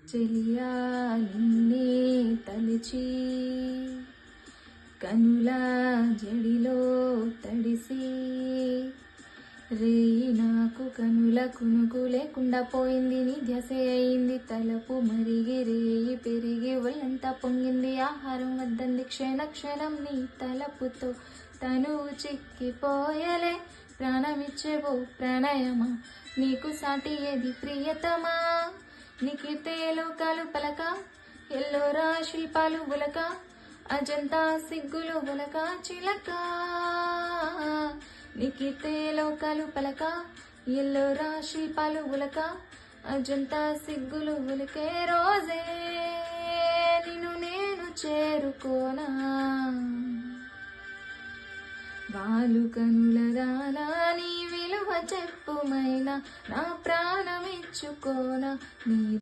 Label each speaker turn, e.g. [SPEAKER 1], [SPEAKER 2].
[SPEAKER 1] చెలియా నిన్నే తలిచి కనుల జడిలో తడిసి రేయి నాకు కనుల కునుకు లేకుండా పోయింది. నీ ధ్యాసే అయింది తలపు మరిగి రేయి పెరిగి ఒళ్ళంతా పొంగింది. ఆహారం వద్దంది క్షణ క్షణం నీ తలపుతో తనువు చిక్కిపోయలే. ప్రాణమిచ్చేవో ప్రణయమా నీకు సాటి ఏది ప్రియతమా. నీకితే లోకాలు పలక ఎల్లోరా శిల్పాలు ఉలక అజంతా సిగ్గులు ఉలక చిలక. నీకితే లోకాలు పలక ఎల్లోరా శిల్పాలు ఉలక అజంతా సిగ్గులు ఉలకే రోజే నిన్ను నేను చేరుకోనా. వాలు కనుల దానా నీ విలువ చెప్పుమైనా నా ప్రాణమిచ్చుకోనా. నీ